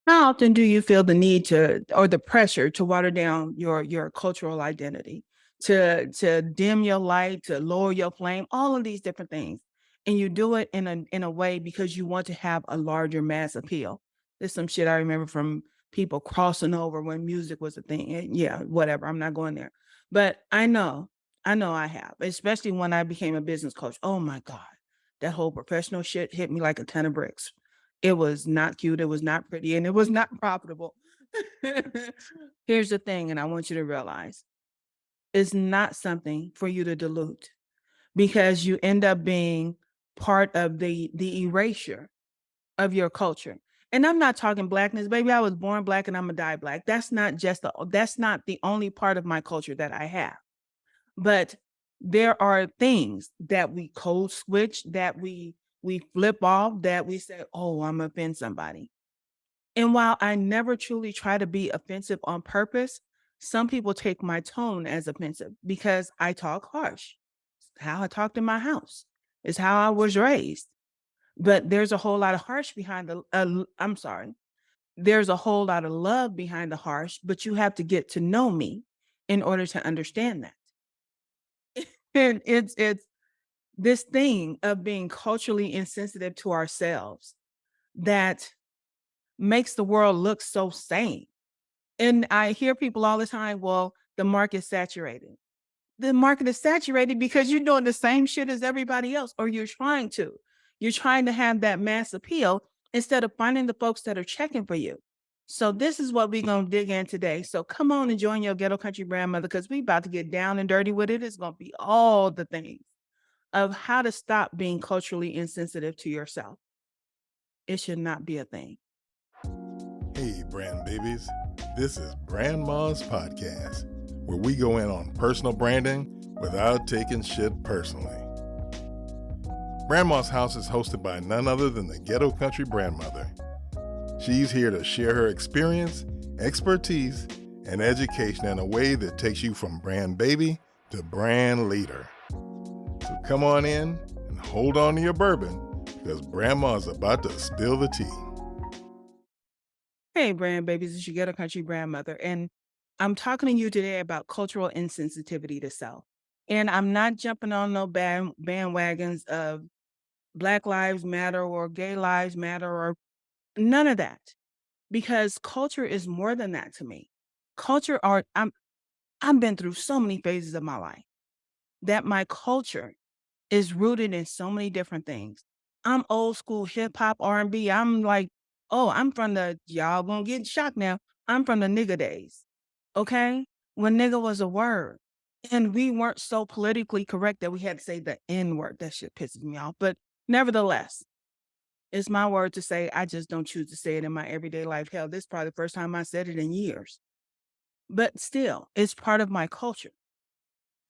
How often do you feel the need to, or the pressure to water down your cultural identity, to dim your light, to lower your flame, all of these different things, and you do it in a way because you want to have a larger mass appeal? There's some shit I remember from people crossing over when music was a thing. And yeah, whatever. I'm not going there, but I know I have, especially when I became a business coach. Oh my God, that whole professional shit hit me like a ton of bricks. It was not cute, it was not pretty, and it was not profitable. Here's the thing, and I want you to realize, it's not something for you to dilute because you end up being part of the erasure of your culture. And I'm not talking blackness, baby. I was born black and I'm gonna die black. That's not the only part of my culture that I have. But there are things that we code switch, that we flip off, that we say, oh, I'm gonna offend somebody. And while I never truly try to be offensive on purpose, some people take my tone as offensive because I talk harsh. It's how I talked in my house. It's how I was raised. But there's a whole lot of harsh behind I'm sorry. There's a whole lot of love behind the harsh, but you have to get to know me in order to understand that. And it's this thing of being culturally insensitive to ourselves that makes the world look so sane. And I hear people all the time, well, the market's saturated. The market is saturated because you're doing the same shit as everybody else, or you're trying to. You're trying to have that mass appeal instead of finding the folks that are checking for you. So this is what we're going to dig in today. So come on and join your Ghetto Country Brandmother because we about to get down and dirty with it. It's going to be all the things of how to stop being culturally insensitive to yourself. It should not be a thing. Hey, brand babies. This is Brandma's podcast, where we go in on personal branding without taking shit personally. Brandma's house is hosted by none other than the Ghetto Country Brandmother. She's here to share her experience, expertise, and education in a way that takes you from brand baby to brand leader. So come on in and hold on to your bourbon because Brandma's about to spill the tea. Hey, brand babies, it's your Ghetto Country Brandmother, and I'm talking to you today about cultural insensitivity to self. And I'm not jumping on no bandwagons of Black Lives Matter or Gay Lives Matter or none of that, because culture is more than that to me. Culture are I've been through so many phases of my life that my culture is rooted in so many different things. I'm old school hip hop, R&B. I'm like, oh, I'm from the y'all gonna get shocked now. I'm from the nigga days. Okay? When nigga was a word. And we weren't so politically correct that we had to say the N word. That shit pisses me off. But nevertheless, it's my word to say. I just don't choose to say it in my everyday life. Hell, this is probably the first time I said it in years. But still, it's part of my culture.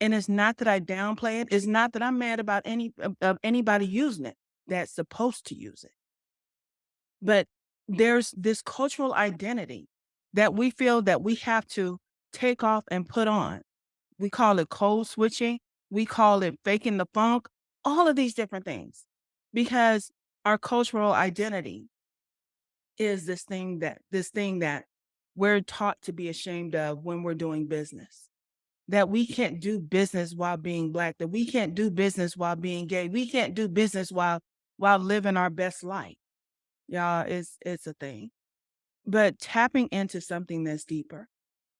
And it's not that I downplay it. It's not that I'm mad about anybody using it that's supposed to use it. But there's this cultural identity that we feel that we have to take off and put on. We call it code switching. We call it faking the funk, all of these different things, because our cultural identity is this thing that we're taught to be ashamed of when we're doing business. That we can't do business while being Black, that we can't do business while being gay, we can't do business while living our best life. Y'all, it's a thing. But tapping into something that's deeper.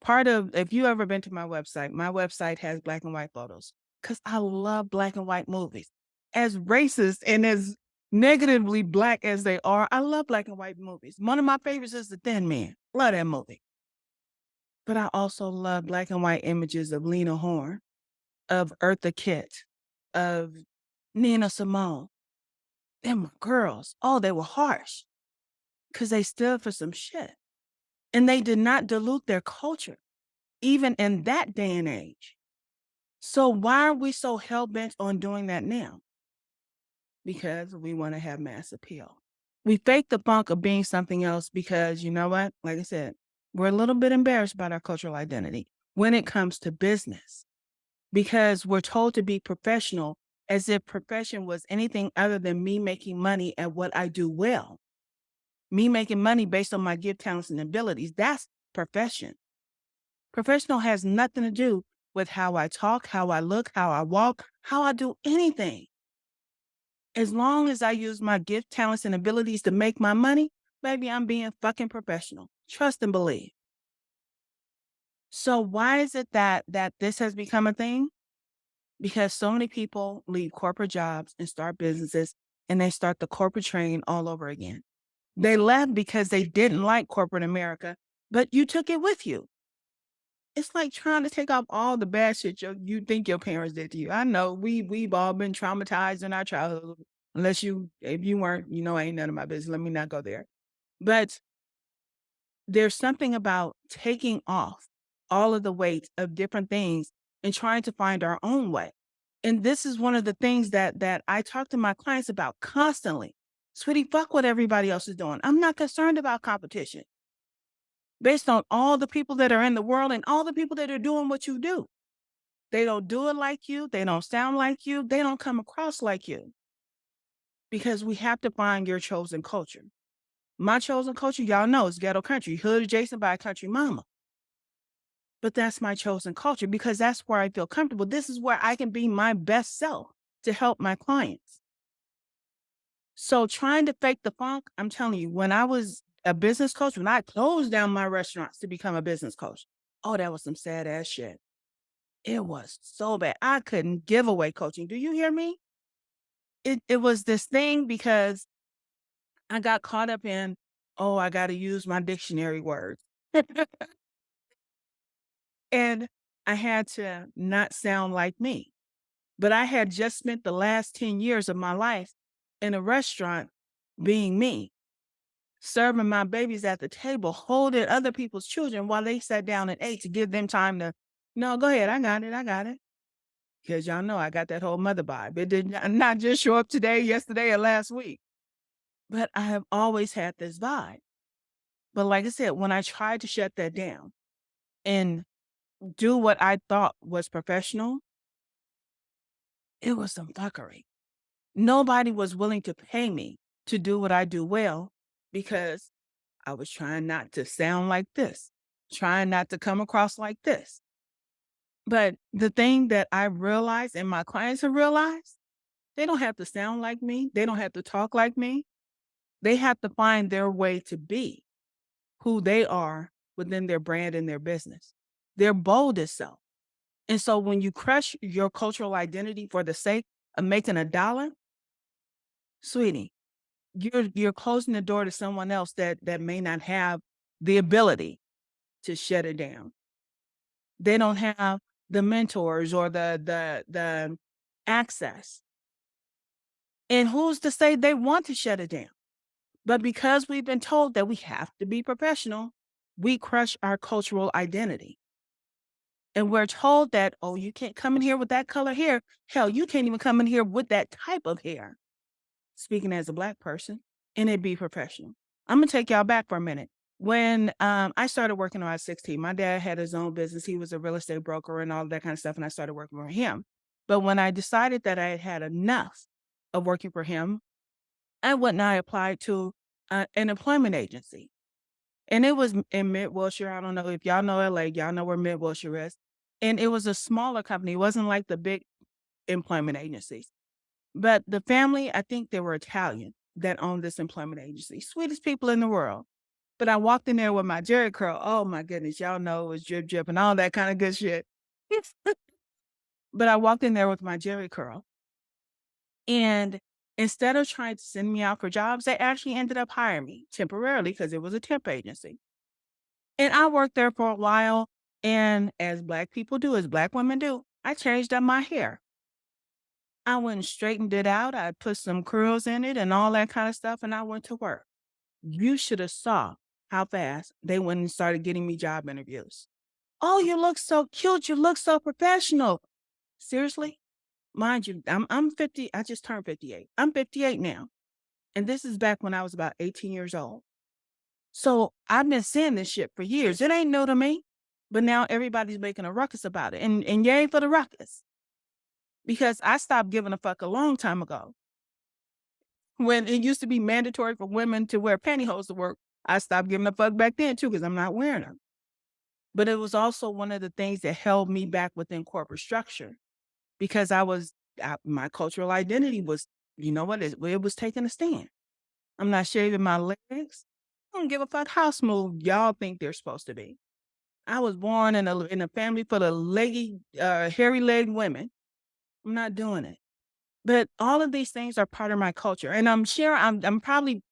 Part of, if you ever been to my website has black and white photos because I love black and white movies. As racist and as negatively Black as they are, I love black and white movies. One of my favorites is The Thin Man. Love that movie. But I also love black and white images of Lena Horne, of Eartha Kitt, of Nina Simone. Them were girls. Oh, they were harsh because they stood for some shit. And they did not dilute their culture, even in that day and age. So why are we so hell-bent on doing that now? Because we want to have mass appeal. We fake the funk of being something else because, you know what? Like I said, we're a little bit embarrassed about our cultural identity when it comes to business because we're told to be professional as if profession was anything other than me making money at what I do well. Me making money based on my gift, talents, and abilities. That's profession. Professional has nothing to do with how I talk, how I look, how I walk, how I do anything. As long as I use my gift, talents, and abilities to make my money, baby, I'm being fucking professional. Trust and believe. So why is it that this has become a thing? Because so many people leave corporate jobs and start businesses and they start the corporate train all over again. They left because they didn't like corporate America, but you took it with you. It's like trying to take off all the bad shit you think your parents did to you. I know we've all been traumatized in our childhood. Unless if you weren't, ain't none of my business. Let me not go there. But there's something about taking off all of the weight of different things and trying to find our own way. And this is one of the things that I talk to my clients about constantly. Sweetie, fuck what everybody else is doing. I'm not concerned about competition based on all the people that are in the world and all the people that are doing what you do. They don't do it like you. They don't sound like you. They don't come across like you because we have to find your chosen culture. My chosen culture, y'all know, is ghetto country, hood adjacent by a country mama. But that's my chosen culture because that's where I feel comfortable. This is where I can be my best self to help my clients. So trying to fake the funk, I'm telling you, when I was a business coach, when I closed down my restaurants to become a business coach, oh, that was some sad ass shit. It was so bad. I couldn't give away coaching. Do you hear me? It was this thing because I got caught up in, oh, I got to use my dictionary words. And I had to not sound like me. But I had just spent the last 10 years of my life in a restaurant being me, serving my babies at the table, holding other people's children while they sat down and ate to give them time to, no, go ahead. I got it. I got it. Because y'all know I got that whole mother vibe. It did not just show up today, yesterday, or last week, but I have always had this vibe. But like I said, when I tried to shut that down and do what I thought was professional, it was some fuckery. Nobody was willing to pay me to do what I do well because I was trying not to sound like this, trying not to come across like this. But the thing that I realized and my clients have realized, they don't have to sound like me. They don't have to talk like me. They have to find their way to be who they are within their brand and their business. Their boldest self. And so when you crush your cultural identity for the sake of making a dollar, sweetie, you're closing the door to someone else that may not have the ability to shut it down. They don't have the mentors or the access. And who's to say they want to shut it down? But because we've been told that we have to be professional, we crush our cultural identity. And we're told that, oh, you can't come in here with that color hair. Hell, you can't even come in here with that type of hair. Speaking as a Black person, and it be professional. I'm gonna take y'all back for a minute. When I started working when I was 16, my dad had his own business. He was a real estate broker and all that kind of stuff, and I started working for him. But when I decided that I had had enough of working for him, I went and I applied to an employment agency. And it was in Mid Wilshire. I don't know if y'all know LA, y'all know where Mid Wilshire is. And it was a smaller company. It wasn't like the big employment agencies. But the family, I think they were Italian that owned this employment agency. Sweetest people in the world. But I walked in there with my Jerry curl. Oh my goodness, y'all know it was drip drip and all that kind of good shit. But I walked in there with my Jerry curl. And instead of trying to send me out for jobs, they actually ended up hiring me temporarily because it was a temp agency. And I worked there for a while. And as Black people do, as Black women do, I changed up my hair. I went and straightened it out. I put some curls in it and all that kind of stuff, and I went to work. You should have saw how fast they went and started getting me job interviews. Oh, you look so cute. You look so professional. Seriously? Mind you, I'm 50. I just turned 58. I'm 58 now. And this is back when I was about 18 years old. So I've been seeing this shit for years. It ain't new to me. But now everybody's making a ruckus about it. And yay for the ruckus. Because I stopped giving a fuck a long time ago. When it used to be mandatory for women to wear pantyhose to work, I stopped giving a fuck back then too because I'm not wearing them. But it was also one of the things that held me back within corporate structure because my cultural identity was, you know what, it was taking a stand. I'm not shaving my legs. I don't give a fuck how smooth y'all think they're supposed to be. I was born in a family full of leggy, hairy legged women. I'm not doing it. But all of these things are part of my culture, and I'm sure I'm probably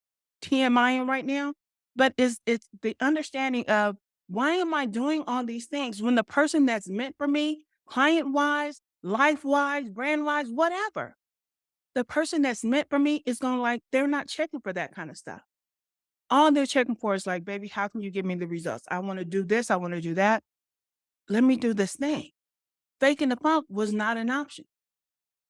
TMIing right now, but it's the understanding of why am I doing all these things when the person that's meant for me, client wise, life wise, brand wise, whatever, the person that's meant for me is gonna like they're not checking for that kind of stuff. All they're checking for is like, baby, how can you give me the results? I want to do this, I want to do that. Let me do this thing. Faking the funk was not an option.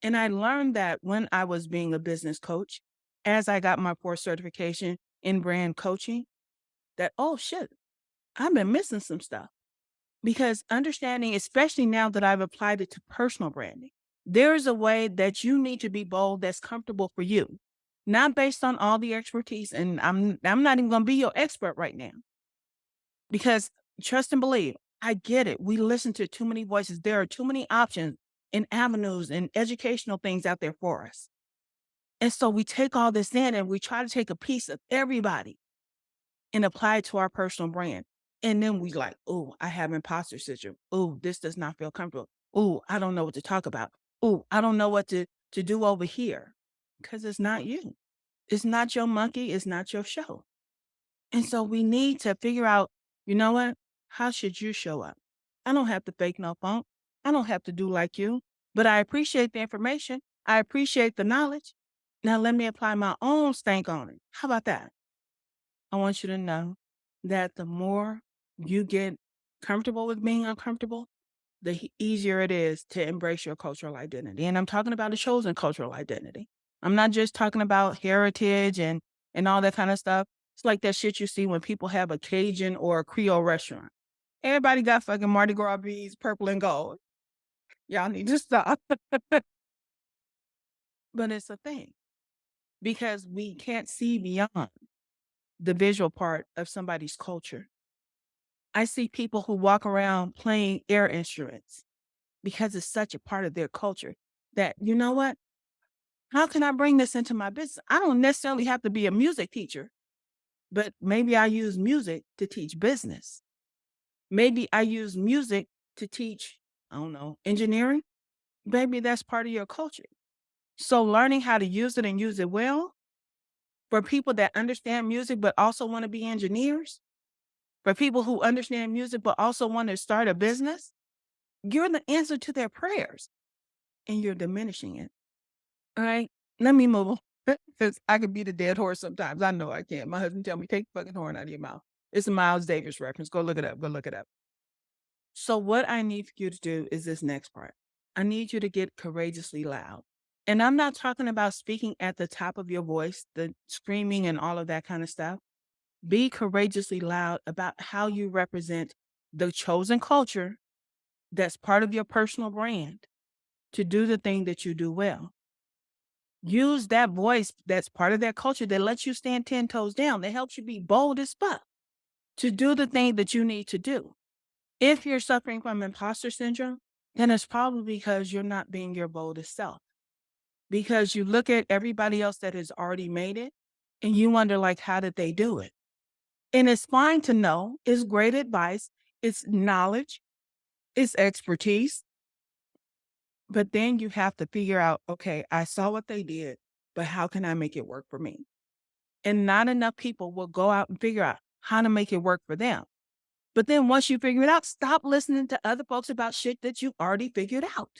And I learned that when I was being a business coach, as I got my 4th certification in brand coaching, that, oh shit, I've been missing some stuff. Because understanding, especially now that I've applied it to personal branding, there is a way that you need to be bold that's comfortable for you, not based on all the expertise. And I'm not even gonna be your expert right now. Because trust and believe, I get it. We listen to too many voices. There are too many options and avenues and educational things out there for us. And so we take all this in and we try to take a piece of everybody and apply it to our personal brand. And then we like, oh, I have imposter syndrome. Oh, this does not feel comfortable. Oh, I don't know what to talk about. Oh, I don't know what to do over here. Because it's not you. It's not your monkey. It's not your show. And so we need to figure out, you know what? How should you show up? I don't have to fake no funk. I don't have to do like you, but I appreciate the information. I appreciate the knowledge. Now let me apply my own stank on it. How about that? I want you to know that the more you get comfortable with being uncomfortable, the easier it is to embrace your cultural identity. And I'm talking about a chosen cultural identity. I'm not just talking about heritage and all that kind of stuff. It's like that shit you see when people have a Cajun or a Creole restaurant. Everybody got fucking Mardi Gras beads, purple and gold. Y'all need to stop. But it's a thing because we can't see beyond the visual part of somebody's culture. I see people who walk around playing air instruments because it's such a part of their culture that, you know what? How can I bring this into my business? I don't necessarily have to be a music teacher, but maybe I use music to teach business. Maybe I use music to teach, I don't know, engineering. Maybe that's part of your culture. So learning how to use it and use it well for people that understand music but also want to be engineers, for people who understand music but also want to start a business, you're the answer to their prayers and you're diminishing it. All right. Let me move on. Because I could beat a dead horse sometimes. I know I can. My husband tell me, take the fucking horn out of your mouth. It's a Miles Davis reference. Go look it up. Go look it up. So what I need for you to do is this next part. I need you to get courageously loud. And I'm not talking about speaking at the top of your voice, the screaming and all of that kind of stuff. Be courageously loud about how you represent the chosen culture that's part of your personal brand to do the thing that you do well. Use that voice that's part of that culture that lets you stand 10 toes down, that helps you be bold as fuck to do the thing that you need to do. If you're suffering from imposter syndrome, then it's probably because you're not being your boldest self. Because you look at everybody else that has already made it and you wonder, like, how did they do it? And it's fine to know, it's great advice, it's knowledge, it's expertise. But then you have to figure out, okay, I saw what they did, but how can I make it work for me? And not enough people will go out and figure out how to make it work for them. But then once you figure it out, stop listening to other folks about shit that you already figured out.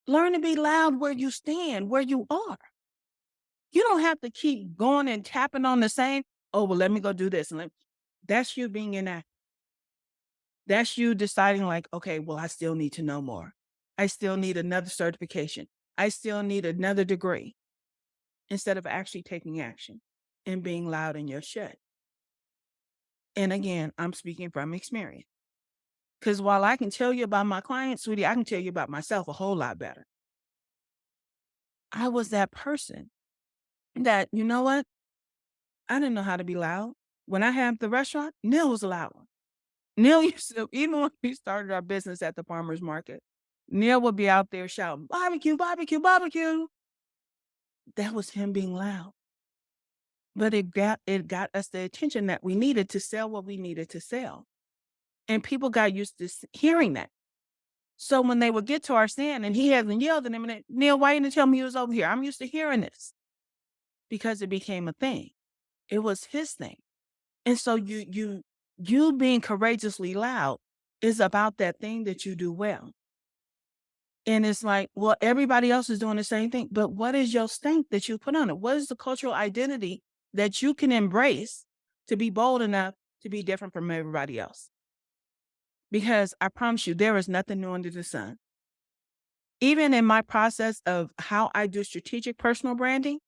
Learn to be loud where you stand, where you are. You don't have to keep going and tapping on the same, oh, well, let me go do this. That's you being inactive. That's you deciding, like, okay, well, I still need to know more. I still need another certification. I still need another degree instead of actually taking action and being loud in your shit. And again, I'm speaking from experience. Because while I can tell you about my clients, sweetie, I can tell you about myself a whole lot better. I was that person that, you know what? I didn't know how to be loud. When I had the restaurant, Neil was loud. Neil used to, even when we started our business at the farmer's market, Neil would be out there shouting, barbecue, barbecue, barbecue. That was him being loud. But it got us the attention that we needed to sell what we needed to sell. And people got used to hearing that. So when they would get to our stand and he hasn't yelled at them, and Neil, why you didn't tell me he was over here? I'm used to hearing this because it became a thing. It was his thing. And so you being courageously loud is about that thing that you do well. And it's like, well, everybody else is doing the same thing, but what is your stank that you put on it? What is the cultural identity that you can embrace to be bold enough to be different from everybody else? Because I promise you, there is nothing new under the sun. Even in my process of how I do strategic personal branding,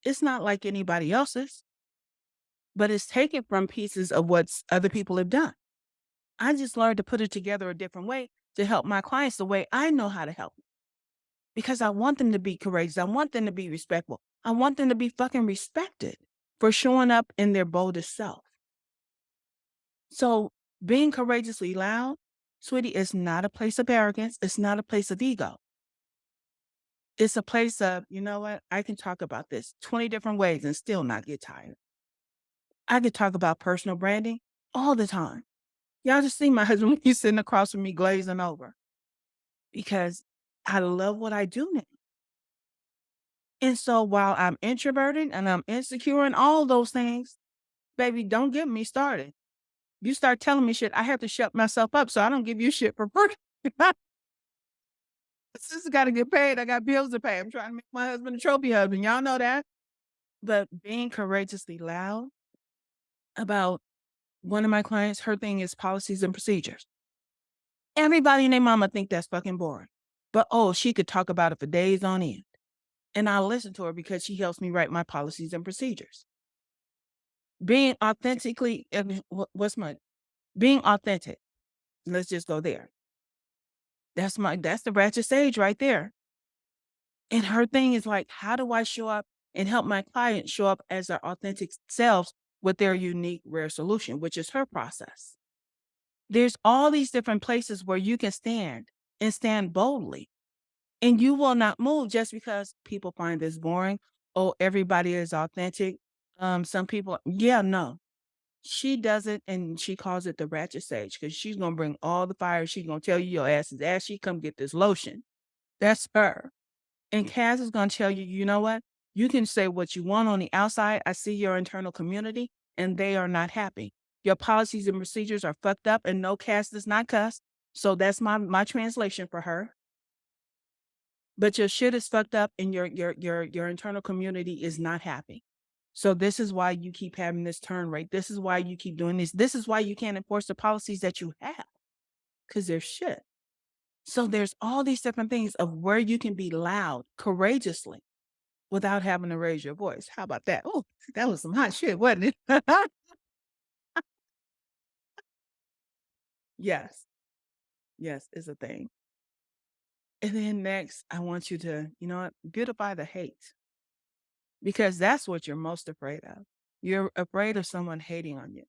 it's not like anybody else's, but it's taken from pieces of what other people have done. I just learned to put it together a different way to help my clients the way I know how to help them. Because I want them to be courageous. I want them to be respectful. I want them to be fucking respected for showing up in their boldest self. So being courageously loud, sweetie, is not a place of arrogance. It's not a place of ego. It's a place of, you know what? I can talk about this 20 different ways and still not get tired. I could talk about personal branding all the time. Y'all just see my husband when he's sitting across from me glazing over because I love what I do now. And so while I'm introverted and I'm insecure and all those things, baby, don't get me started. You start telling me shit, I have to shut myself up so I don't give you shit for free. Sister got to get paid. I got bills to pay. I'm trying to make my husband a trophy husband. Y'all know that. But being courageously loud about one of my clients, her thing is policies and procedures. Everybody and their mama think that's fucking boring. But oh, she could talk about it for days on end. And I'll listen to her because she helps me write my policies and procedures. Being authentically, what's my, being authentic. Let's just go there. That's the ratchet sage right there. And her thing is like, how do I show up and help my clients show up as their authentic selves with their unique, rare solution, which is her process. There's all these different places where you can stand and stand boldly, and you will not move just because people find this boring. Oh, everybody is authentic. Some people, yeah, no. She does it and she calls it the ratchet sage because she's gonna bring all the fire. She's gonna tell you your ass is ashy. Come get this lotion. That's her. And Cass is gonna tell you, you know what? You can say what you want on the outside. I see your internal community and they are not happy. Your policies and procedures are fucked up and no, Cass does not cuss. So that's my translation for her. But your shit is fucked up and your internal community is not happy. So this is why you keep having this turn rate. This is why you keep doing this. This is why you can't enforce the policies that you have because they're shit. So there's all these different things of where you can be loud courageously without having to raise your voice. How about that? Oh, that was some hot shit, wasn't it? Yes. Yes, is a thing. And then next, I want you to, you know what, beautify the hate because that's what you're most afraid of. You're afraid of someone hating on you.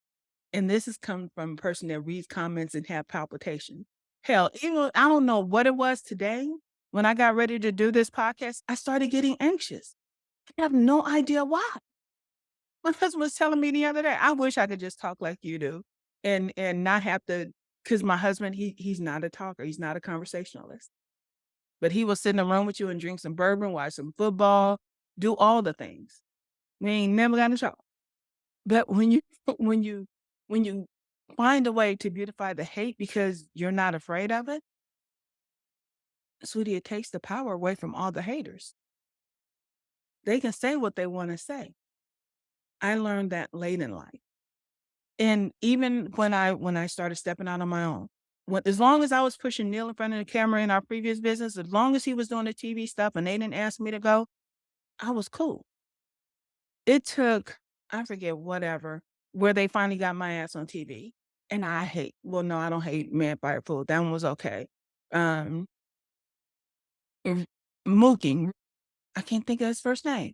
And this has come from a person that reads comments and have palpitations. Hell, even I don't know what it was today. When I got ready to do this podcast, I started getting anxious. I have no idea why. My husband was telling me the other day, I wish I could just talk like you do and not have to, because my husband, he's not a talker, he's not a conversationalist. But he will sit in the room with you and drink some bourbon, watch some football, do all the things. We ain't never got to talk. But when you when you when you find a way to beautify the hate because you're not afraid of it, sweetie, it takes the power away from all the haters. They can say what they want to say. I learned that late in life. And even when I started stepping out on my own, as long as I was pushing Neil in front of the camera in our previous business, as long as he was doing the TV stuff and they didn't ask me to go, I was cool. It took, I forget whatever, where they finally got my ass on TV. And I hate, well, no, I don't hate Man Fire Food. That one was okay. Um, R- Mooking, I can't think of his first name.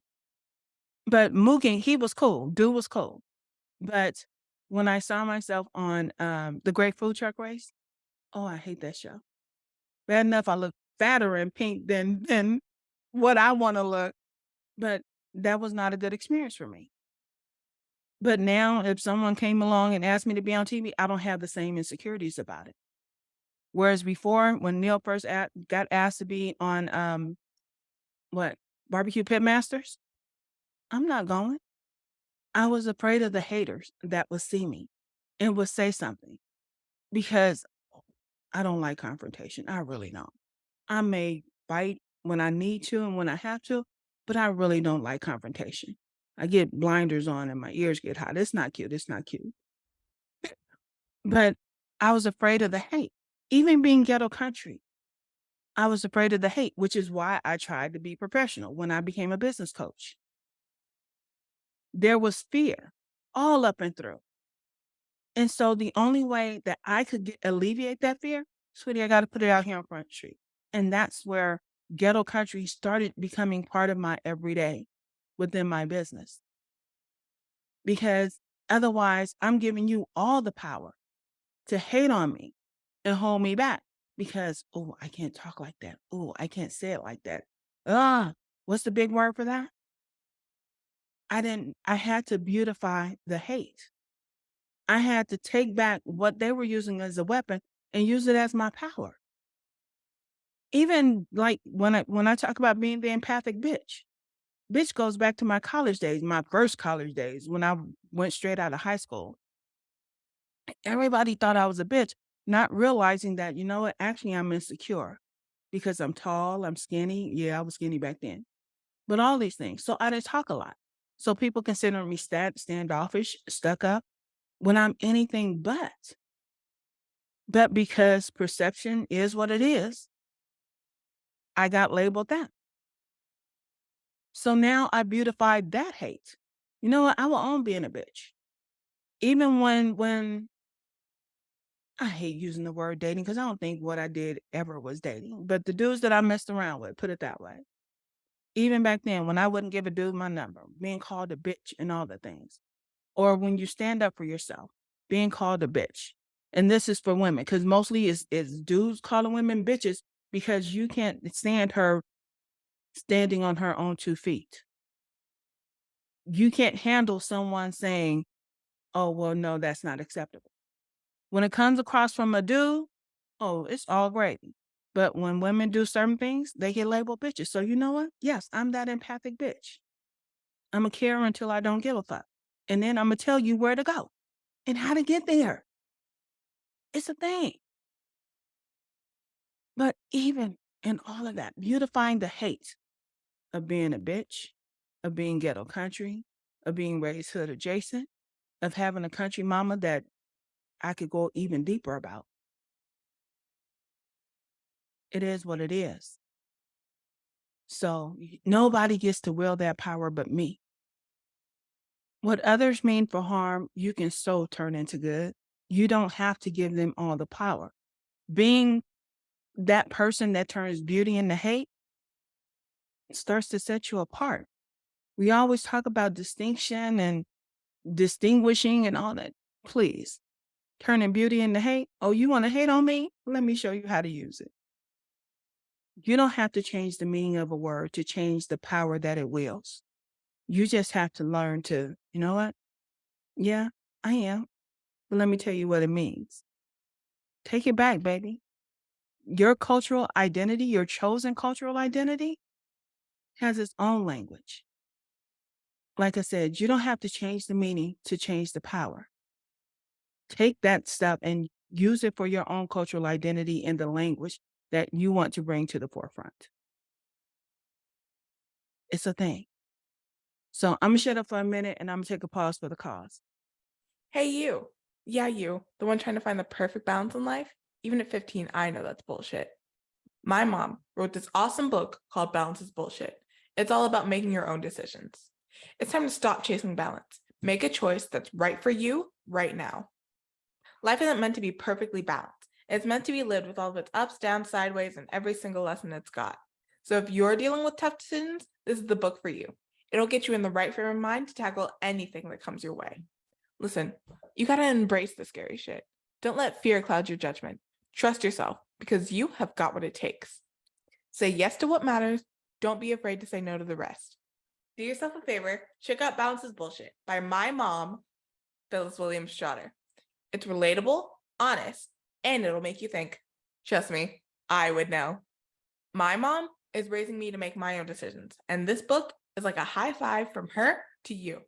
But Mugen, he was cool. Dude was cool. But when I saw myself on the Great Food Truck Race, oh, I hate that show. Bad enough I look fatter and pink than what I want to look, but that was not a good experience for me. But now, if someone came along and asked me to be on TV, I don't have the same insecurities about it. Whereas before, when Neil first got asked to be on what Barbecue Pit Masters, I'm not going. I was afraid of the haters that would see me and would say something because I don't like confrontation. I really don't. I may fight when I need to and when I have to, but I really don't like confrontation. I get blinders on and my ears get hot. It's not cute. It's not cute. But I was afraid of the hate. Even being ghetto country, I was afraid of the hate, which is why I tried to be professional when I became a business coach. There was fear all up and through. And so the only way that I could alleviate that fear, sweetie, I got to put it out here on Front Street. And that's where ghetto country started becoming part of my everyday within my business. Because otherwise, I'm giving you all the power to hate on me and hold me back because, oh, I can't talk like that. Oh, I can't say it like that. What's the big word for that? I had to beautify the hate. I had to take back what they were using as a weapon and use it as my power. Even like when I talk about being the empathic bitch, bitch goes back to my college days, my first college days when I went straight out of high school. Everybody thought I was a bitch, not realizing that, you know what, actually I'm insecure because I'm tall, I'm skinny. Yeah, I was skinny back then. But all these things. So I didn't talk a lot. So people consider me standoffish, stuck up when I'm anything but. But because perception is what it is, I got labeled that. So now I beautified that hate. You know what? I will own being a bitch. Even when I hate using the word dating because I don't think what I did ever was dating. But the dudes that I messed around with, put it that way. Even back then, when I wouldn't give a dude my number, being called a bitch and all the things. Or when you stand up for yourself, being called a bitch. And this is for women, because mostly is dudes calling women bitches because you can't stand her standing on her own 2 feet. You can't handle someone saying, oh, well, no, that's not acceptable. When it comes across from a dude, oh, it's all gravy. But when women do certain things, they get labeled bitches. So you know what? Yes, I'm that empathic bitch. I'm a carer until I don't give a fuck. And then I'm going to tell you where to go and how to get there. It's a thing. But even in all of that, beautifying the hate of being a bitch, of being ghetto country, of being raised hood adjacent, of having a country mama that I could go even deeper about. It is what it is. So nobody gets to wield that power but me. What others mean for harm, you can so turn into good. You don't have to give them all the power. Being that person that turns beauty into hate starts to set you apart. We always talk about distinction and distinguishing and all that. Please, turning beauty into hate. Oh, you want to hate on me? Let me show you how to use it. You don't have to change the meaning of a word to change the power that it wields. You just have to learn to, you know what? Yeah, I am. But let me tell you what it means. Take it back, baby. Your cultural identity, your chosen cultural identity, has its own language. Like I said, you don't have to change the meaning to change the power. Take that stuff and use it for your own cultural identity and the language that you want to bring to the forefront. It's a thing. So I'm gonna shut up for a minute and I'm gonna take a pause for the cause. Hey, you. Yeah, you. The one trying to find the perfect balance in life? Even at 15, I know that's bullshit. My mom wrote this awesome book called Balance is Bullshit. It's all about making your own decisions. It's time to stop chasing balance. Make a choice that's right for you right now. Life isn't meant to be perfectly balanced. It's meant to be lived with all of its ups, downs, sideways, and every single lesson it's got. So if you're dealing with tough decisions, this is the book for you. It'll get you in the right frame of mind to tackle anything that comes your way. Listen, you gotta embrace the scary shit. Don't let fear cloud your judgment. Trust yourself because you have got what it takes. Say yes to what matters. Don't be afraid to say no to the rest. Do yourself a favor, check out Balance is Bullshit by my mom, Phyllis Williams Trotter. It's relatable, honest, and it'll make you think. Trust me, I would know. My mom is raising me to make my own decisions, and this book is like a high five from her to you.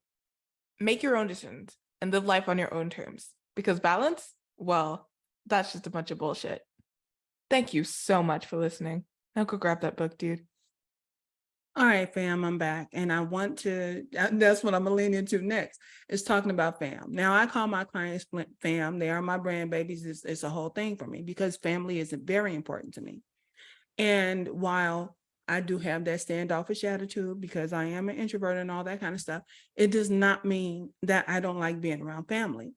Make your own decisions and live life on your own terms, because balance, well, that's just a bunch of bullshit. Thank you so much for listening. Now go grab that book, dude. All right, fam, I'm back. And I want to, that's what I'm gonna lean into next, is talking about fam. Now, I call my clients fam. They are my brand babies. It's a whole thing for me because family is very important to me. And while I do have that standoffish attitude because I am an introvert and all that kind of stuff, it does not mean that I don't like being around family.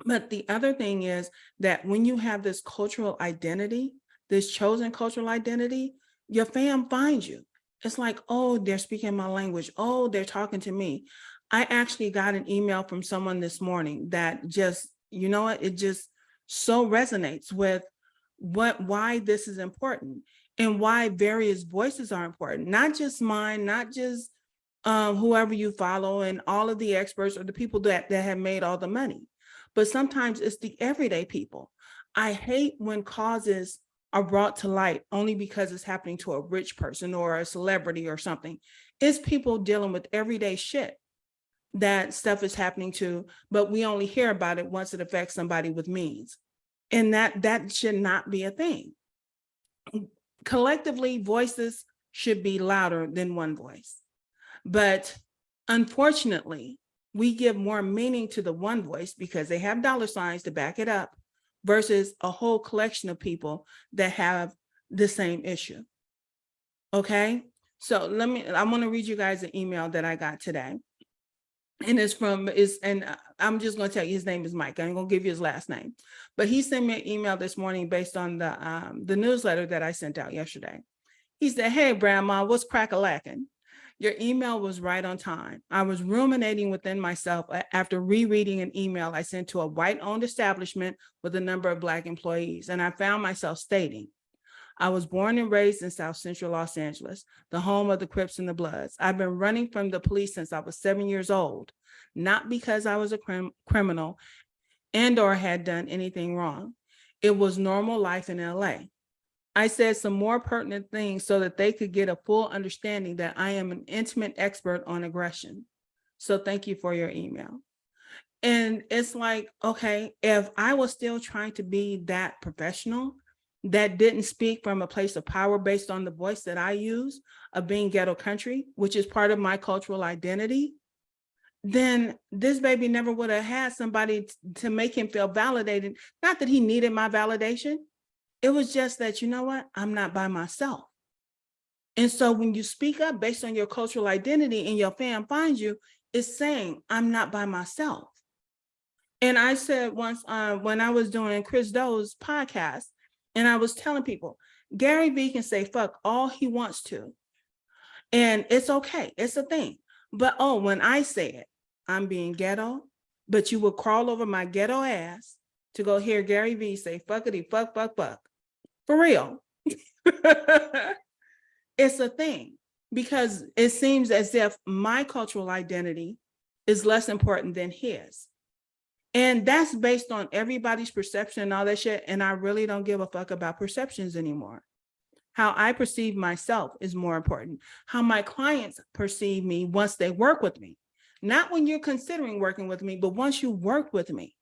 But the other thing is that when you have this cultural identity, this chosen cultural identity, your fam finds you. It's like, oh, they're speaking my language. Oh, they're talking to me. I actually got an email from someone this morning that just, you know what, it just so resonates with why this is important and why various voices are important, not just mine, not just whoever you follow and all of the experts or the people that have made all the money, but sometimes it's the everyday people. I hate when causes are brought to light only because it's happening to a rich person or a celebrity or something. It's people dealing with everyday shit that stuff is happening to, but we only hear about it once it affects somebody with means. And that should not be a thing. Collectively, voices should be louder than one voice. But unfortunately, we give more meaning to the one voice because they have dollar signs to back it up versus a whole collection of people that have the same issue. Okay, so I want to read you guys an email that I got today. And I'm just going to tell you his name is Mike. I'm going to give you his last name, but he sent me an email this morning based on the newsletter that I sent out yesterday. He said, "Hey, Brandma, what's crack-a-lacking? Your email was right on time. I was ruminating within myself after rereading an email I sent to a white-owned establishment with a number of Black employees, and I found myself stating, I was born and raised in South Central Los Angeles, the home of the Crips and the Bloods. I've been running from the police since I was 7 years old, not because I was a criminal and or had done anything wrong. It was normal life in LA. I said some more pertinent things so that they could get a full understanding that I am an intimate expert on aggression. So thank you for your email." And it's like, okay, if I was still trying to be that professional that didn't speak from a place of power based on the voice that I use of being ghetto country, which is part of my cultural identity, then this baby never would have had somebody to make him feel validated. Not that he needed my validation. It was just that, you know what, I'm not by myself. And so when you speak up based on your cultural identity and your fam finds you, it's saying, I'm not by myself. And I said once when I was doing Chris Doe's podcast, and I was telling people, Gary Vee can say fuck all he wants to. And it's okay, it's a thing. But when I say it, I'm being ghetto, but you will crawl over my ghetto ass to go hear Gary Vee say fuckity, fuck, fuck, fuck. For real. It's a thing because it seems as if my cultural identity is less important than his. And that's based on everybody's perception and all that shit. And I really don't give a fuck about perceptions anymore. How I perceive myself is more important. How my clients perceive me once they work with me. Not when you're considering working with me, but once you work with me.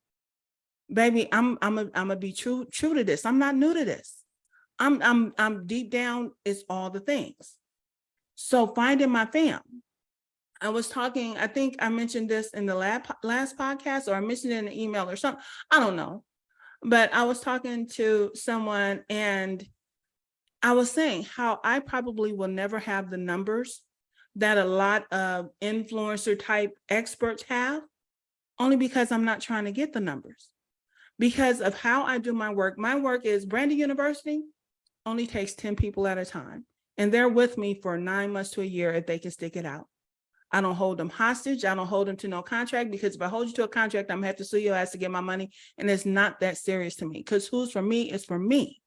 Baby, I'm gonna be true to this. I'm not new to this. I'm deep down, it's all the things. So finding my fam. I was talking, I think I mentioned this in the last podcast, or I mentioned it in an email or something. I don't know. But I was talking to someone and I was saying how I probably will never have the numbers that a lot of influencer type experts have, only because I'm not trying to get the numbers. Because of how I do my work. My work is Branding University only takes 10 people at a time. And they're with me for 9 months to a year if they can stick it out. I don't hold them hostage. I don't hold them to no contract, because if I hold you to a contract, I'm gonna have to sue your ass to get my money. And it's not that serious to me, because who's for me is for me.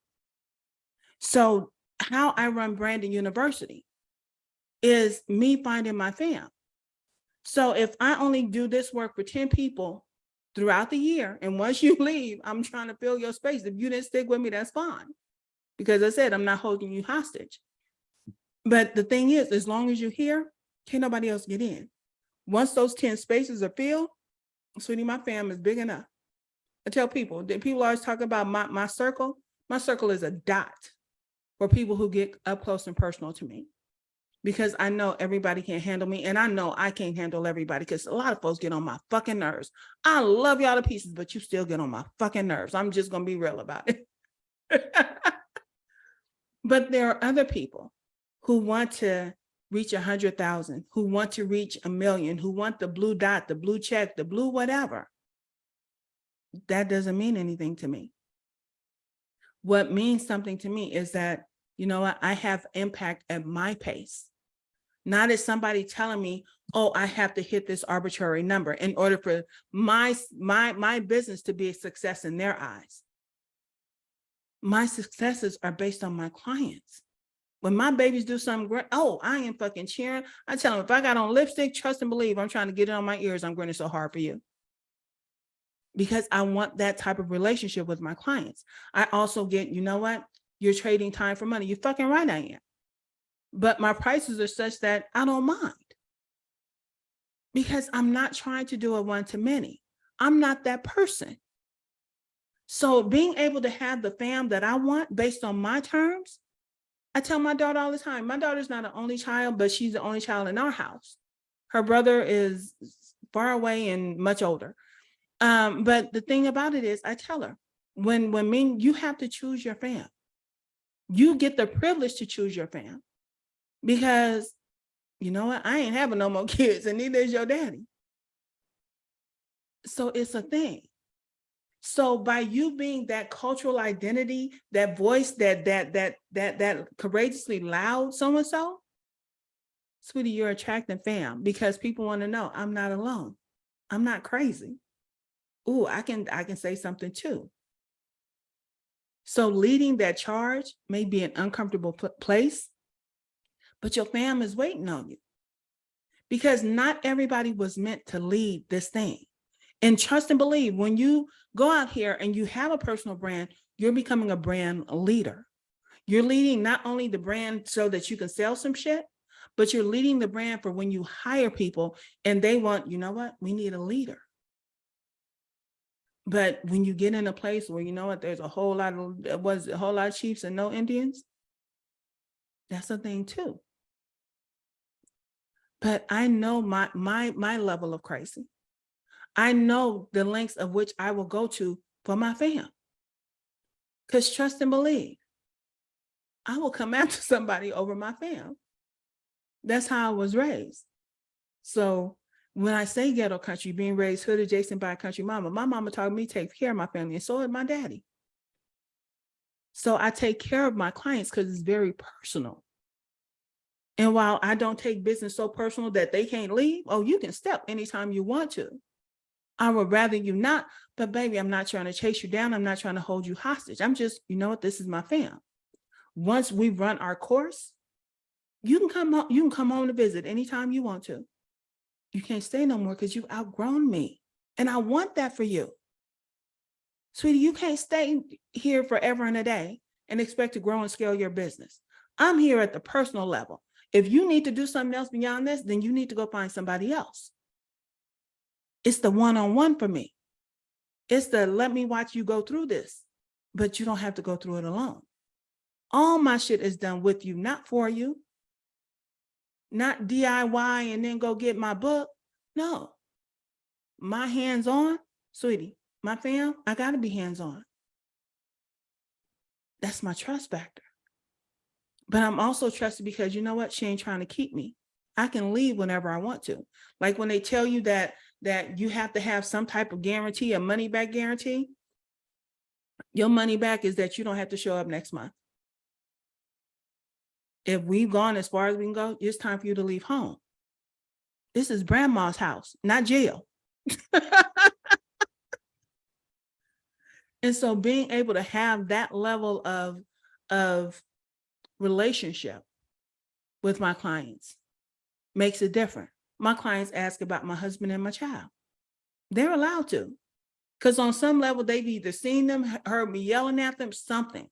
So how I run Branding University is me finding my fam. So if I only do this work for 10 people throughout the year, and once you leave, I'm trying to fill your space. If you didn't stick with me, that's fine. Because I said, I'm not holding you hostage. But the thing is, as long as you're here, can't nobody else get in. Once those 10 spaces are filled, sweetie, my fam is big enough. I tell people that people always talk about my circle. My circle is a dot for people who get up close and personal to me, because I know everybody can't handle me, and I know I can't handle everybody, because a lot of folks get on my fucking nerves. I love y'all to pieces, but you still get on my fucking nerves. I'm just gonna be real about it. But there are other people who want to reach 100,000, who want to reach 1,000,000, who want the blue dot, the blue check, the blue whatever. That doesn't mean anything to me. What means something to me is that, you know what, I have impact at my pace. Not as somebody telling me, oh, I have to hit this arbitrary number in order for my business to be a success in their eyes. My successes are based on my clients. When my babies do something great, oh, I am fucking cheering. I tell them, if I got on lipstick, trust and believe, I'm trying to get it on my ears. I'm grinning so hard for you. Because I want that type of relationship with my clients. I also get, you know what? You're trading time for money. You're fucking right, I am. But my prices are such that I don't mind. Because I'm not trying to do a one-to-many. I'm not that person. So being able to have the fam that I want based on my terms, I tell my daughter all the time, my daughter's not an only child, but she's the only child in our house. Her brother is far away and much older. But the thing about it is, I tell her, when you have to choose your fam. You get the privilege to choose your fam, because you know what? I ain't having no more kids, and neither is your daddy. So it's a thing. So by you being that cultural identity, that voice, that courageously loud so-and-so, sweetie, you're attracting fam, because people want to know I'm not alone. I'm not crazy. Ooh, I can say something too. So leading that charge may be an uncomfortable place, but your fam is waiting on you, because not everybody was meant to lead this thing. And trust and believe, when you go out here and you have a personal brand, you're becoming a brand leader. You're leading not only the brand so that you can sell some shit, but you're leading the brand for when you hire people and they want, you know what, we need a leader. But when you get in a place where, you know what, there's a whole lot of chiefs and no Indians, that's a thing too. But I know my level of crazy. I know the lengths of which I will go to for my fam. Because trust and believe, I will come after somebody over my fam. That's how I was raised. So when I say ghetto country, being raised hood adjacent by a country mama, my mama taught me to take care of my family, and so did my daddy. So I take care of my clients because it's very personal. And while I don't take business so personal that they can't leave, oh, you can step anytime you want to. I would rather you not, but baby, I'm not trying to chase you down. I'm not trying to hold you hostage. I'm just, you know what, this is my fam. Once we run our course, you can come home to visit anytime you want to. You can't stay no more because you've outgrown me. And I want that for you. Sweetie, you can't stay here forever and a day and expect to grow and scale your business. I'm here at the personal level. If you need to do something else beyond this, then you need to go find somebody else. It's the one-on-one for me. It's the let me watch you go through this, but you don't have to go through it alone. All my shit is done with you, not for you. Not DIY and then go get my book. No. My hands-on, sweetie, my fam, I gotta be hands-on. That's my trust factor. But I'm also trusted because you know what? She ain't trying to keep me. I can leave whenever I want to. Like when they tell you that you have to have some type of guarantee, a money back guarantee, your money back is that you don't have to show up next month. If we've gone as far as we can go, it's time for you to leave home. This is Grandma's house, not jail. And so being able to have that level of relationship with my clients makes it different. My clients ask about my husband and my child. They're allowed to, because on some level, they've either seen them, heard me yelling at them, something,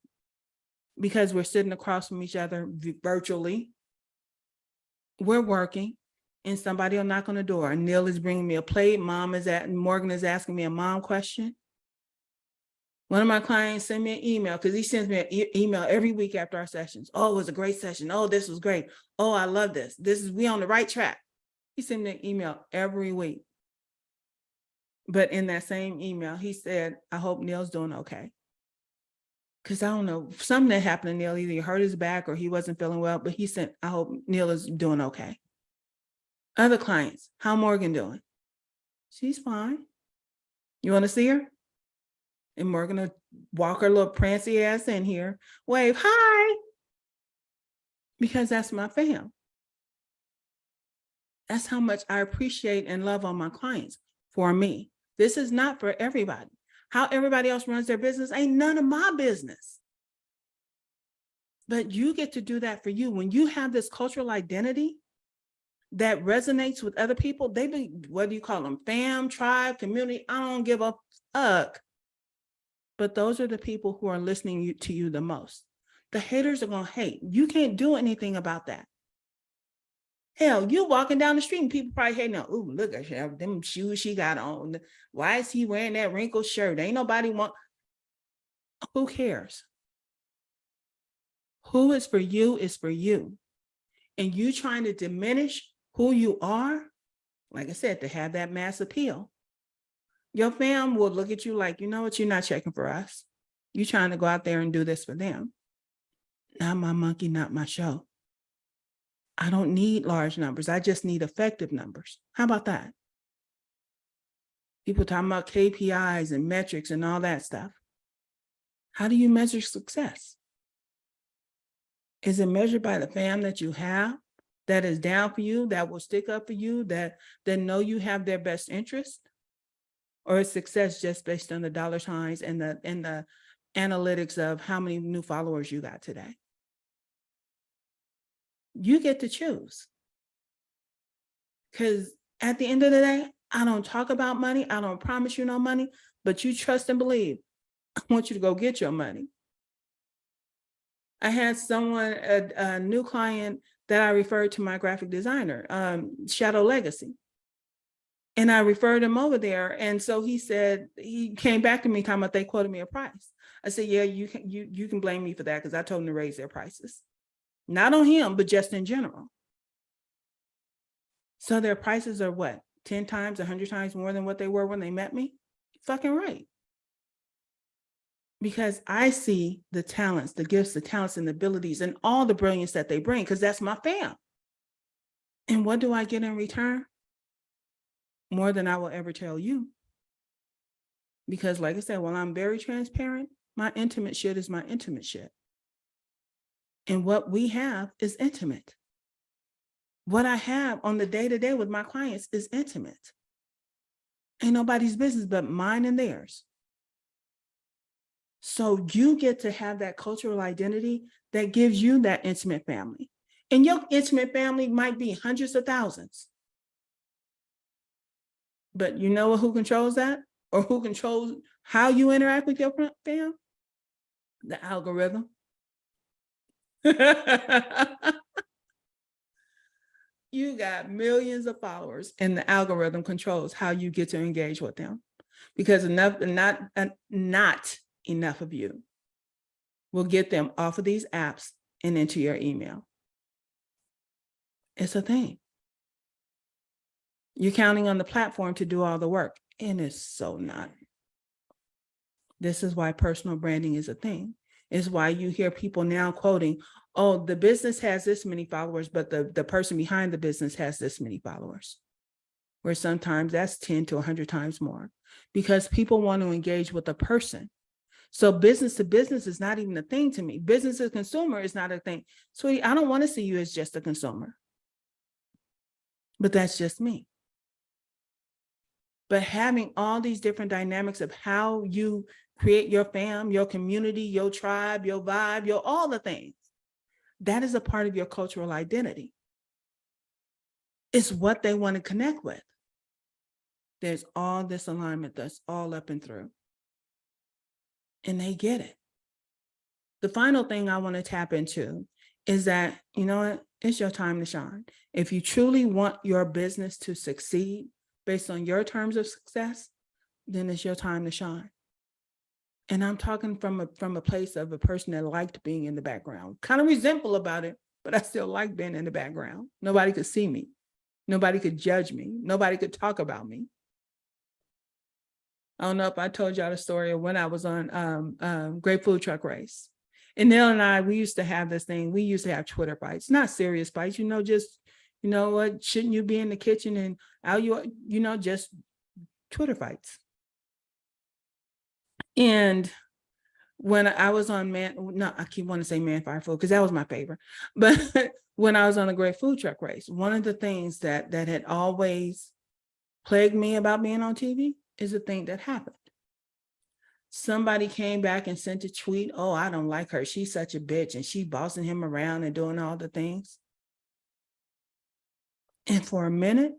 because we're sitting across from each other virtually. We're working, and somebody will knock on the door, and Neil is bringing me a plate. Morgan is asking me a mom question. One of my clients sent me an email, because he sends me an email every week after our sessions. Oh, it was a great session. Oh, this was great. Oh, I love this. We on the right track. He sent me an email every week. But in that same email, he said, I hope Neil's doing okay. Because I don't know, something that happened to Neil, either he hurt his back or he wasn't feeling well, but he said, I hope Neil is doing okay. Other clients, how Morgan doing? She's fine. You want to see her? And Morgan will walk her little prancy ass in here, wave, hi, because that's my fam. That's how much I appreciate and love on my clients. For me, this is not for everybody. How everybody else runs their business ain't none of my business. But you get to do that for you. When you have this cultural identity that resonates with other people, what do you call them? Fam, tribe, community, I don't give a fuck. But those are the people who are listening to you the most. The haters are going to hate. You can't do anything about that. Hell, you walking down the street and people probably hating, ooh, look at her, them shoes she got on. Why is he wearing that wrinkled shirt? Ain't nobody want. Who cares? Who is for you is for you. And you trying to diminish who you are, like I said, to have that mass appeal, your fam will look at you like, you know what, you're not checking for us. You trying to go out there and do this for them. Not my monkey, not my show. I don't need large numbers. I just need effective numbers. How about that? People talking about KPIs and metrics and all that stuff. How do you measure success? Is it measured by the fam that you have, that is down for you, that will stick up for you, that know you have their best interest? Or is success just based on the dollar signs and the analytics of how many new followers you got today? You get to choose. Because at the end of the day, I don't talk about money. I don't promise you no money, but you trust and believe. I want you to go get your money. I had someone, a new client that I referred to my graphic designer, Shadow Legacy. And I referred him over there. And so he said, he came back to me talking about they quoted me a price. I said, yeah, you can blame me for that, because I told them to raise their prices. Not on him, but just in general. So their prices are what? 10 times, 100 times more than what they were when they met me? Fucking right. Because I see the talents, the gifts, the talents and the abilities and all the brilliance that they bring, because that's my fam. And what do I get in return? More than I will ever tell you. Because like I said, while I'm very transparent, my intimate shit is my intimate shit. And what we have is intimate. What I have on the day-to-day with my clients is intimate. Ain't nobody's business but mine and theirs. So you get to have that cultural identity that gives you that intimate family. And your intimate family might be hundreds of thousands. But you know who controls that? Or who controls how you interact with your fam? The algorithm. You got millions of followers, and the algorithm controls how you get to engage with them, because not enough of you will get them off of these apps and into your email. It's a thing. You're counting on the platform to do all the work, and it's so not. This is why personal branding is a thing. It's why you hear people now quoting, oh, the business has this many followers, but the person behind the business has this many followers. Where sometimes that's 10 to 100 times more, because people want to engage with a person. So business to business is not even a thing to me. Business to consumer is not a thing. Sweetie, I don't want to see you as just a consumer. but that's just me. But having all these different dynamics of how you create your fam, your community, your tribe, your vibe, your all the things, that is a part of your cultural identity. It's what they want to connect with. There's all this alignment that's all up and through. And they get it. The final thing I want to tap into is that, you know what? It's your time to shine. If you truly want your business to succeed based on your terms of success, then it's your time to shine. And I'm talking from a place of a person that liked being in the background, kind of resentful about it, but I still like being in the background. Nobody could see me. Nobody could judge me. Nobody could talk about me. I don't know if I told y'all the story of when I was on Great Food Truck Race. And Neil and I, we used to have this thing. We used to have Twitter fights, not serious fights, just, you know what, shouldn't you be in the kitchen and how just Twitter fights. And when I was on I keep wanting to say Man Fire Food because that was my favorite. But when I was on the Great Food Truck Race, one of the things that had always plagued me about being on TV is the thing that happened. Somebody came back and sent a tweet, oh, I don't like her. She's such a bitch and she bossing him around and doing all the things. And for a minute,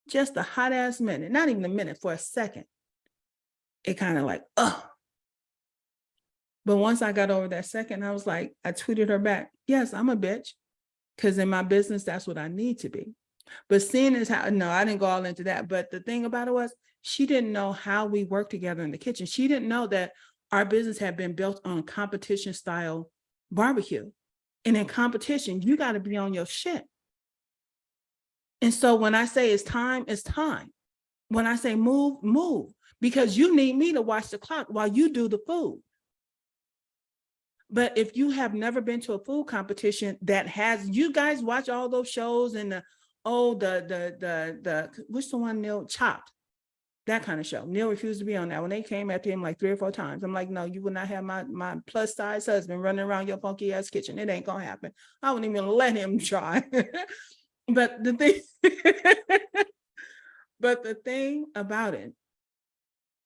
just a hot ass minute, not even a minute, for a second, it kind of like, oh. But once I got over that second, I was like, I tweeted her back, yes, I'm a bitch. Because in my business, that's what I need to be. But seeing as how, no, I didn't go all into that. But the thing about it was, she didn't know how we work together in the kitchen. She didn't know that our business had been built on competition style barbecue. And in competition, you got to be on your shit. And so when I say it's time, it's time. When I say move, move. Because you need me to watch the clock while you do the food. But if you have never been to a food competition that has, you guys watch all those shows and what's the one, Neil, Chopped, that kind of show. Neil refused to be on that. When they came after him like 3 or 4 times, I'm like, no, you will not have my plus size husband running around your funky ass kitchen. It ain't gonna happen. I wouldn't even let him try. But the thing about it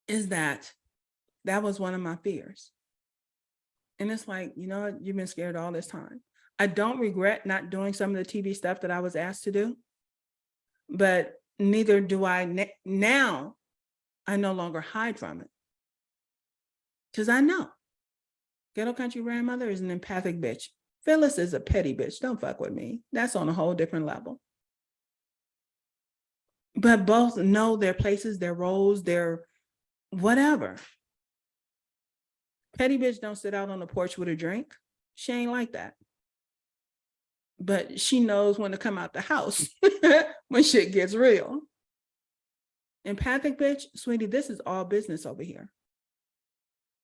is that was one of my fears. And it's like, you know what? You've been scared all this time. I don't regret not doing some of the TV stuff that I was asked to do, but neither do I now. I no longer hide from it. Because I know Ghetto Country Brandmother is an empathic bitch. Phyllis is a petty bitch. Don't fuck with me. That's on a whole different level. But both know their places, their roles, their whatever. Petty bitch don't sit out on the porch with a drink. She ain't like that. But she knows when to come out the house when shit gets real. Empathic bitch, sweetie, this is all business over here.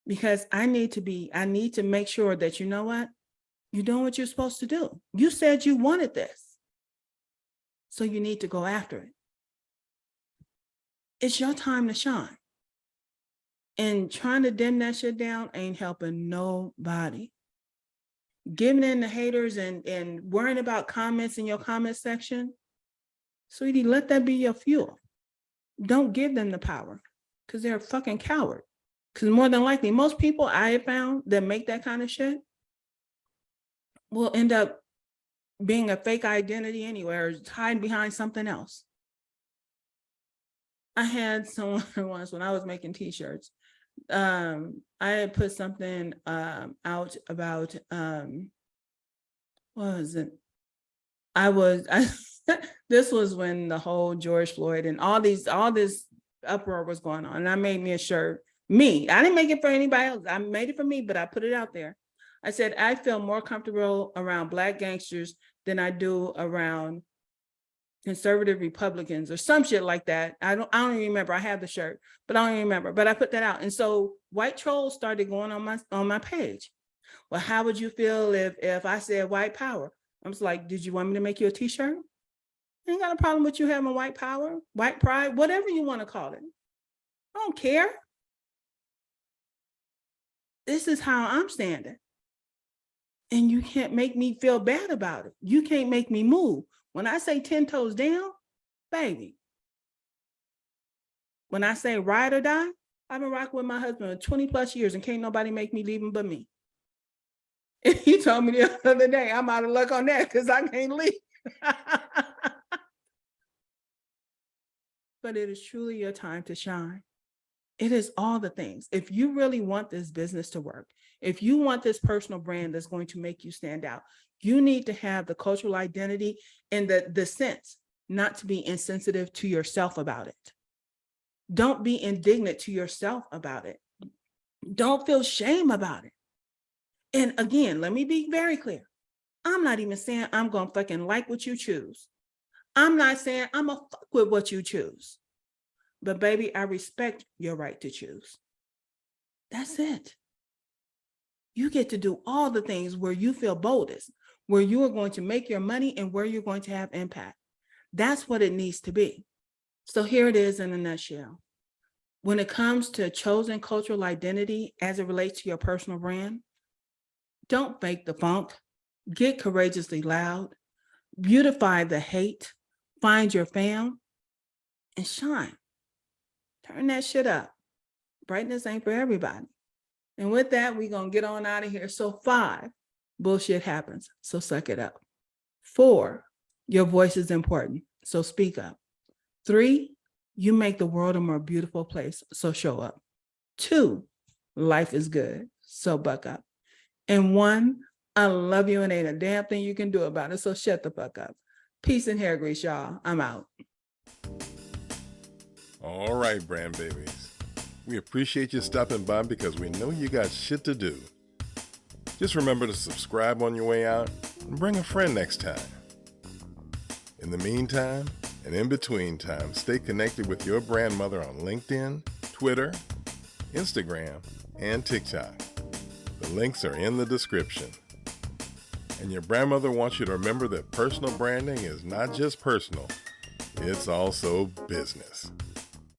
Because I need to make sure that, you know what? You're doing what you're supposed to do. You said you wanted this. So you need to go after it. It's your time to shine. And trying to dim that shit down ain't helping nobody. Giving in to haters and worrying about comments in your comment section, sweetie, let that be your fuel. Don't give them the power because they're a fucking coward. Because more than likely, most people I have found that make that kind of shit will end up being a fake identity anywhere, or hiding behind something else. I had someone once when I was making t-shirts. I had put something out about what was it? This was when the whole George Floyd and all this uproar was going on. And I made me a shirt. I didn't make it for anybody else. I made it for me, but I put it out there. I said, I feel more comfortable around Black gangsters than I do around conservative Republicans or some shit like that. I don't even remember. I have the shirt, but I don't even remember. But I put that out. And so white trolls started going on my page. Well, how would you feel if I said white power? I was like, did you want me to make you a t-shirt? I ain't got a problem with you having white power, white pride, whatever you want to call it. I don't care. This is how I'm standing. And you can't make me feel bad about it. You can't make me move. When I say 10 toes down, baby. When I say ride or die, I've been rocking with my husband for 20 plus years and can't nobody make me leave him but me. And he told me the other day, I'm out of luck on that because I can't leave. But it is truly your time to shine. It is all the things. If you really want this business to work, if you want this personal brand that's going to make you stand out, you need to have the cultural identity and the sense not to be insensitive to yourself about it. Don't be indignant to yourself about it. Don't feel shame about it. And again, let me be very clear. I'm not even saying I'm going to fucking like what you choose. I'm not saying I'm going to fuck with what you choose. But baby, I respect your right to choose. That's it. You get to do all the things where you feel boldest, where you are going to make your money and where you're going to have impact. That's what it needs to be. So here it is in a nutshell. When it comes to chosen cultural identity as it relates to your personal brand, don't fake the funk. Get courageously loud. Beautify the hate. Find your fam and shine. Turn that shit up. Brightness ain't for everybody. And with that, we're going to get on out of here. So 5, bullshit happens. So suck it up. 4, your voice is important. So speak up. 3, you make the world a more beautiful place. So show up. 2, life is good. So buck up. And 1, I love you and ain't a damn thing you can do about it. So shut the fuck up. Peace and hair grease, y'all. I'm out. All right, brand babies. We appreciate you stopping by because we know you got shit to do. Just remember to subscribe on your way out and bring a friend next time. In the meantime, and in between time, stay connected with your Brandmother on LinkedIn, Twitter, Instagram, and TikTok. The links are in the description. And your Brandmother wants you to remember that personal branding is not just personal, it's also business.